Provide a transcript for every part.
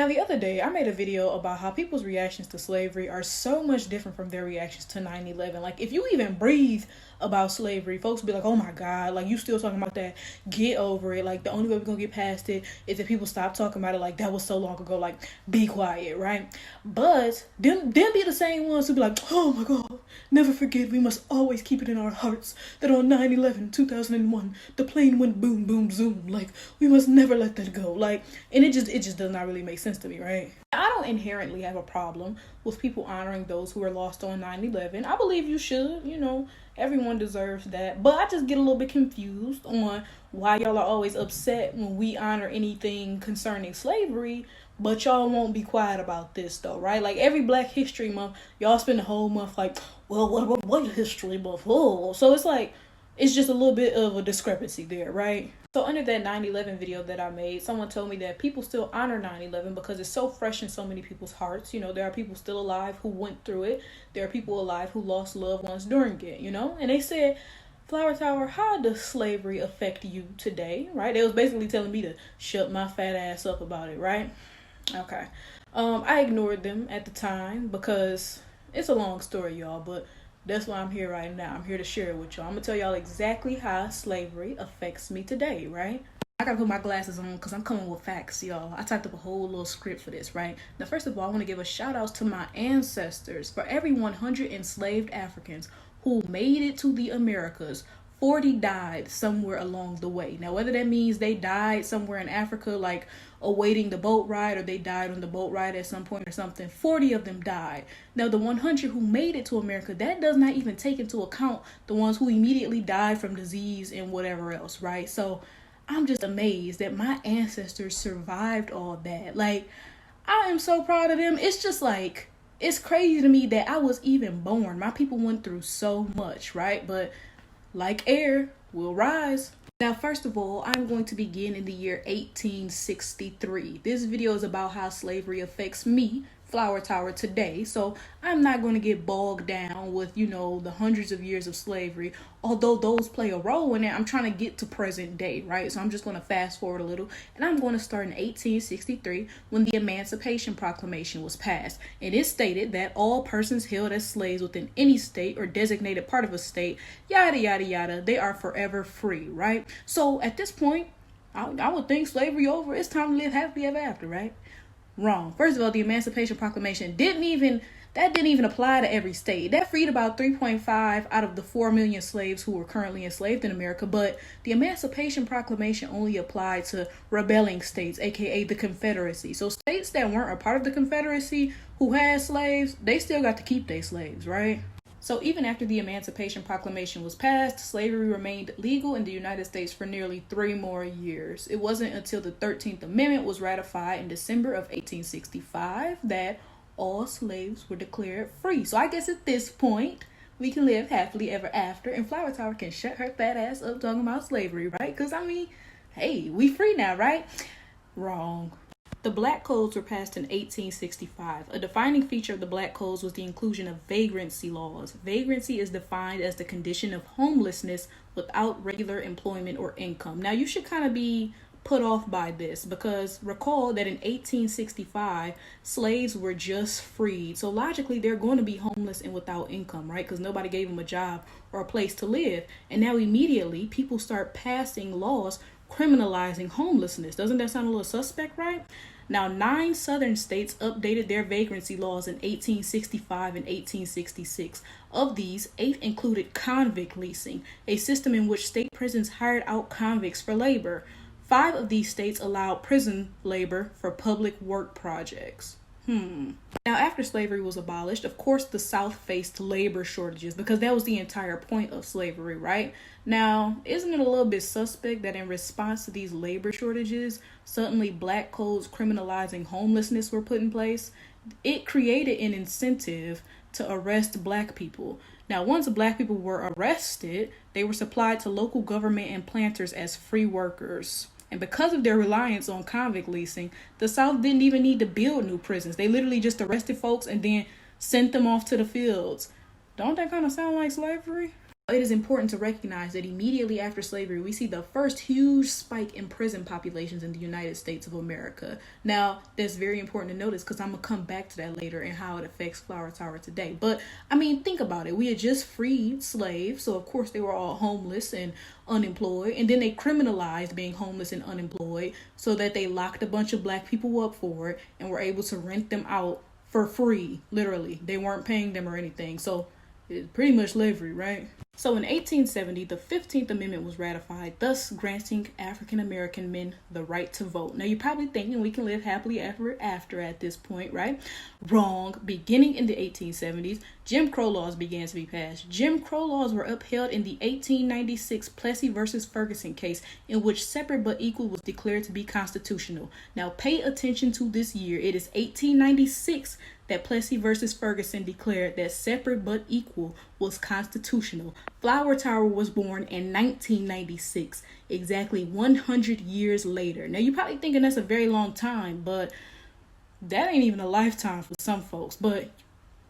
Now, the other day, I made a video about how people's reactions to slavery are so much different from their reactions to 9/11. Like, if you even breathe about slavery, folks be like, oh my God, like, you still talking about that? Get over it. Like, the only way we're gonna get past it is if people stop talking about it. Like, that was so long ago. Like, be quiet, right? But them be the same ones who be like, oh my God, never forget, we must always keep it in our hearts that on 9/11, 2001, the plane went boom, boom, zoom. Like, we must never let that go. Like, and it just does not really make sense to me, right? I don't inherently have a problem with people honoring those who were lost on 9/11. I believe you should, everyone deserves that. But I just get a little bit confused on why y'all are always upset when we honor anything concerning slavery, but y'all won't be quiet about this though, right? Like every Black History Month, y'all spend the whole month like, well, what history month? Oh, so it's like, it's just a little bit of a discrepancy there, right? So under that 9/11 video that I made, someone told me that people still honor 9/11 because it's so fresh in so many people's hearts. There are people still alive who went through it. There are people alive who lost loved ones during it, And they said, Flower Tower, how does slavery affect you today, right? They was basically telling me to shut my fat ass up about it, right? Okay. I ignored them at the time because it's a long story, y'all, but that's why I'm here right now. I'm here to share it with y'all. I'm gonna tell y'all exactly how slavery affects me today, right? I gotta put my glasses on because I'm coming with facts, y'all. I typed up a whole little script for this, right? Now, first of all, I want to give a shout out to my ancestors. For every 100 enslaved Africans who made it to the Americas, 40 died somewhere along the way. Now, whether that means they died somewhere in Africa, like awaiting the boat ride, or they died on the boat ride at some point or something, 40 of them died. Now, the 100 who made it to America, that does not even take into account the ones who immediately died from disease and whatever else, right? So I'm just amazed that my ancestors survived all that. Like, I am so proud of them. It's just like, it's crazy to me that I was even born. My people went through so much, right? But like air, will rise. Now, first of all, I'm going to begin in the year 1863. This video is about how slavery affects me, Flower Tower, today. So I'm not going to get bogged down with, the hundreds of years of slavery. Although those play a role in it, I'm trying to get to present day, right? So I'm just going to fast forward a little. And I'm going to start in 1863 when the Emancipation Proclamation was passed. And it stated that all persons held as slaves within any state or designated part of a state, yada, yada, yada, they are forever free, right? So at this point, I would think slavery over. It's time to live happily ever after, right? Wrong. First of all, the Emancipation Proclamation didn't even apply to every state. That freed about 3.5 out of the 4 million slaves who were currently enslaved in America, but the Emancipation Proclamation only applied to rebelling states, aka the Confederacy. So states that weren't a part of the Confederacy who had slaves, they still got to keep their slaves, right? So even after the Emancipation Proclamation was passed, slavery remained legal in the United States for nearly 3 more years. It wasn't until the 13th Amendment was ratified in December of 1865 that all slaves were declared free. So I guess at this point, we can live happily ever after, and Flower Tower can shut her fat ass up talking about slavery, right? Because, hey, we free now, right? Wrong. The Black Codes were passed in 1865. A defining feature of the Black Codes was the inclusion of vagrancy laws. Vagrancy is defined as the condition of homelessness without regular employment or income. Now, you should kind of be put off by this because recall that in 1865, slaves were just freed. So logically, they're going to be homeless and without income, right? Because nobody gave them a job or a place to live. And now immediately, people start passing laws criminalizing homelessness. Doesn't that sound a little suspect, right? Now, 9 southern states updated their vagrancy laws in 1865 and 1866. Of these, 8 included convict leasing, a system in which state prisons hired out convicts for labor. 5 of these states allowed prison labor for public work projects. Now, after slavery was abolished, of course, the South faced labor shortages because that was the entire point of slavery, right? Now, isn't it a little bit suspect that in response to these labor shortages, suddenly Black codes criminalizing homelessness were put in place? It created an incentive to arrest Black people. Now, once Black people were arrested, they were supplied to local government and planters as free workers. And because of their reliance on convict leasing, the South didn't even need to build new prisons. They literally just arrested folks and then sent them off to the fields. Don't that kind of sound like slavery? It is important to recognize that immediately after slavery, we see the first huge spike in prison populations in the United States of America. Now, that's very important to notice because I'm going to come back to that later and how it affects Flower Tower today. But, I mean, think about it. We had just freed slaves, so of course they were all homeless and unemployed. And then they criminalized being homeless and unemployed so that they locked a bunch of black people up for it and were able to rent them out for free, literally. They weren't paying them or anything. So, it's pretty much slavery, right? So in 1870, the 15th Amendment was ratified, thus granting African American men the right to vote. Now, you're probably thinking we can live happily ever after at this point, right? Wrong. Beginning in the 1870s, Jim Crow laws began to be passed. Jim Crow laws were upheld in the 1896 Plessy versus Ferguson case, in which separate but equal was declared to be constitutional. Now, pay attention to this year. It is 1896 that Plessy versus Ferguson declared that separate but equal was constitutional. Flower Tower was born in 1996, exactly 100 years later. Now, you're probably thinking that's a very long time, but that ain't even a lifetime for some folks. But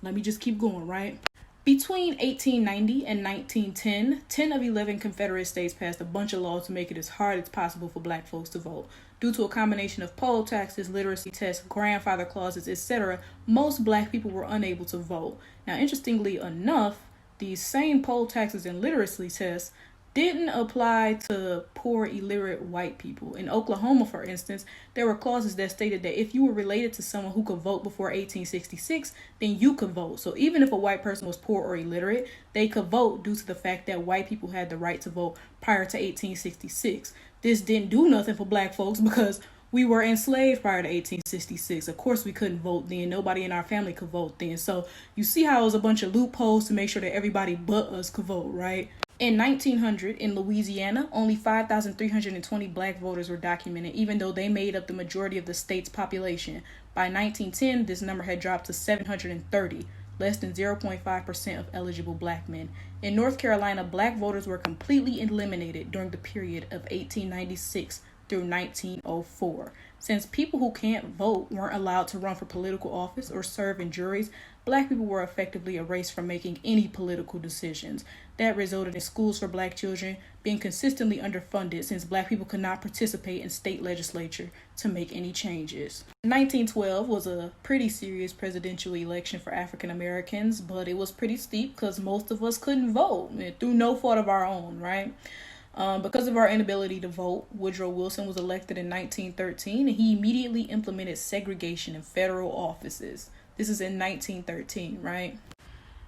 let me just keep going, right? Between 1890 and 1910, 10 of 11 Confederate states passed a bunch of laws to make it as hard as possible for black folks to vote. Due to a combination of poll taxes, literacy tests, grandfather clauses, etc., most black people were unable to vote. Now, interestingly enough, these same poll taxes and literacy tests didn't apply to poor, illiterate white people. In Oklahoma, for instance, there were clauses that stated that if you were related to someone who could vote before 1866, then you could vote. So even if a white person was poor or illiterate, they could vote due to the fact that white people had the right to vote prior to 1866. This didn't do nothing for black folks because we were enslaved prior to 1866. Of course, we couldn't vote then. Nobody in our family could vote then. So you see how it was a bunch of loopholes to make sure that everybody but us could vote, right? In 1900, in Louisiana, only 5,320 black voters were documented, even though they made up the majority of the state's population. By 1910, this number had dropped to 730, less than 0.5% of eligible black men. In North Carolina, black voters were completely eliminated during the period of 1896 through 1904. Since people who can't vote weren't allowed to run for political office or serve in juries, black people were effectively erased from making any political decisions. That resulted in schools for black children being consistently underfunded since black people could not participate in state legislature to make any changes. 1912 was a pretty serious presidential election for African Americans, but it was pretty steep because most of us couldn't vote through no fault of our own, right? Because of our inability to vote, Woodrow Wilson was elected in 1913, and he immediately implemented segregation in federal offices. This is in 1913, right?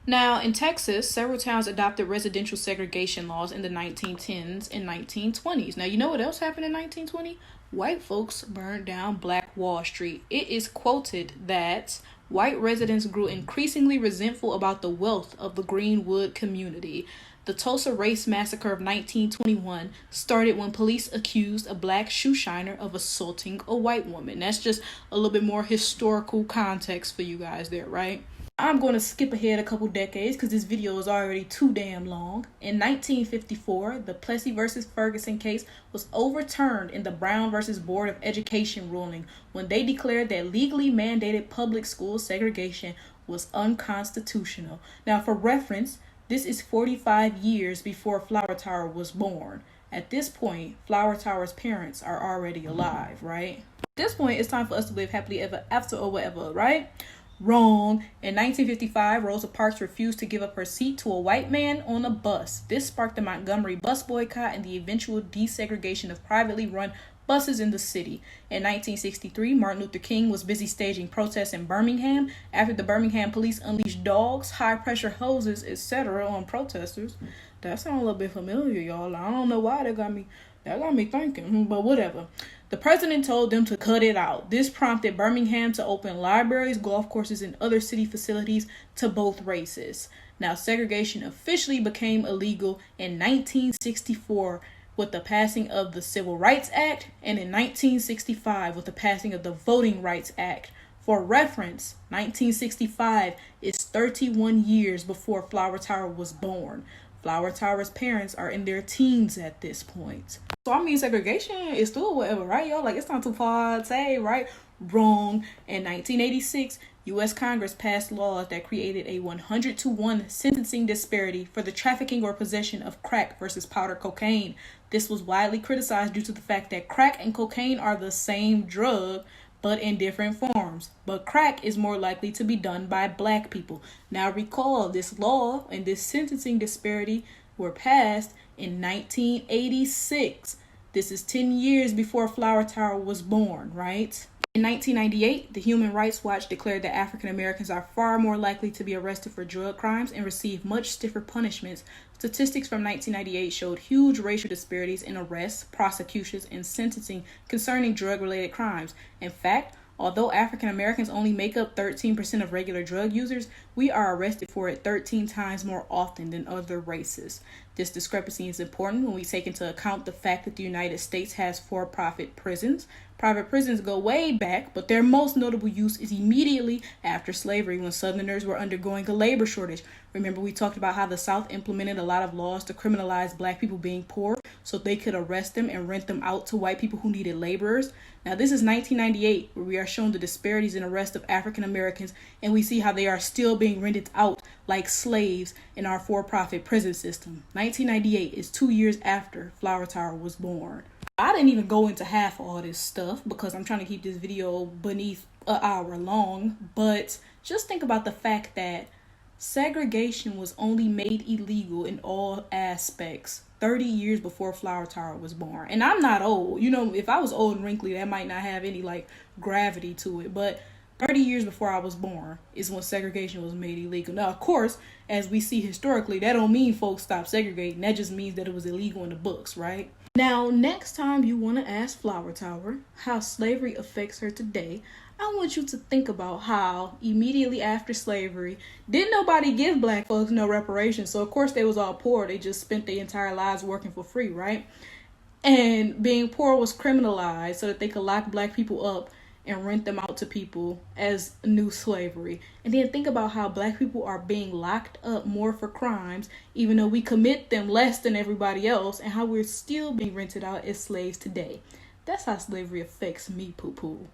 Now, in Texas, several towns adopted residential segregation laws in the 1910s and 1920s. Now, you know what else happened in 1920? White folks burned down Black Wall Street. It is quoted that white residents grew increasingly resentful about the wealth of the Greenwood community. The Tulsa Race Massacre of 1921 started when police accused a black shoe shiner of assaulting a white woman. That's just a little bit more historical context for you guys there, right? I'm going to skip ahead a couple decades because this video is already too damn long. In 1954, the Plessy versus Ferguson case was overturned in the Brown versus Board of Education ruling when they declared that legally mandated public school segregation was unconstitutional. Now, for reference, this is 45 years before Flower Tower was born. At this point, Flower Tower's parents are already alive, right? At this point, it's time for us to live happily ever after or whatever, right? Wrong. In 1955, Rosa Parks refused to give up her seat to a white man on a bus. This sparked the Montgomery bus boycott and the eventual desegregation of privately run buses in the city. In 1963, Martin Luther King was busy staging protests in Birmingham after the Birmingham police unleashed dogs, high-pressure hoses, etc. on protesters. That sounds a little bit familiar, y'all. I don't know why that got me thinking, but whatever. The president told them to cut it out. This prompted Birmingham to open libraries, golf courses, and other city facilities to both races. Now, segregation officially became illegal in 1964 with the passing of the Civil Rights Act, and in 1965 with the passing of the Voting Rights Act. For reference, 1965 is 31 years before Flower Tower was born. Flower Tower's parents are in their teens at this point. So I mean, segregation is still whatever, right, y'all? Like, it's not too far to say, right? Wrong. In 1986, U.S. Congress passed laws that created a 100-to-1 sentencing disparity for the trafficking or possession of crack versus powder cocaine. This was widely criticized due to the fact that crack and cocaine are the same drug, but in different forms. But crack is more likely to be done by black people. Now recall, this law and this sentencing disparity were passed in 1986. This is 10 years before Flower Tower was born, right? In 1998, the Human Rights Watch declared that African Americans are far more likely to be arrested for drug crimes and receive much stiffer punishments. Statistics from 1998 showed huge racial disparities in arrests, prosecutions, and sentencing concerning drug-related crimes. In fact, although African Americans only make up 13% of regular drug users, we are arrested for it 13 times more often than other races. This discrepancy is important when we take into account the fact that the United States has for-profit prisons. Private prisons go way back, but their most notable use is immediately after slavery, when Southerners were undergoing a labor shortage. Remember, we talked about how the South implemented a lot of laws to criminalize black people being poor so they could arrest them and rent them out to white people who needed laborers. Now, this is 1998, where we are shown the disparities in arrest of African Americans, and we see how they are still being rented out like slaves in our for-profit prison system. 1998 is 2 years after Flower Tower was born. I didn't even go into half of all this stuff because I'm trying to keep this video beneath an hour long, but just think about the fact that segregation was only made illegal in all aspects 30 years before Flower Tower was born. And I'm not old. You know, if I was old and wrinkly, that might not have any like gravity to it, but 30 years before I was born is when segregation was made illegal. Now, of course, as we see historically, that don't mean folks stopped segregating. That just means that it was illegal in the books, right? Now, next time you want to ask Flower Tower how slavery affects her today, I want you to think about how immediately after slavery, didn't nobody give black folks no reparations. So, of course, they was all poor. They just spent their entire lives working for free, right? And being poor was criminalized so that they could lock black people up and rent them out to people as new slavery. And then think about how black people are being locked up more for crimes, even though we commit them less than everybody else, and how we're still being rented out as slaves today. That's how slavery affects me, poo-poo.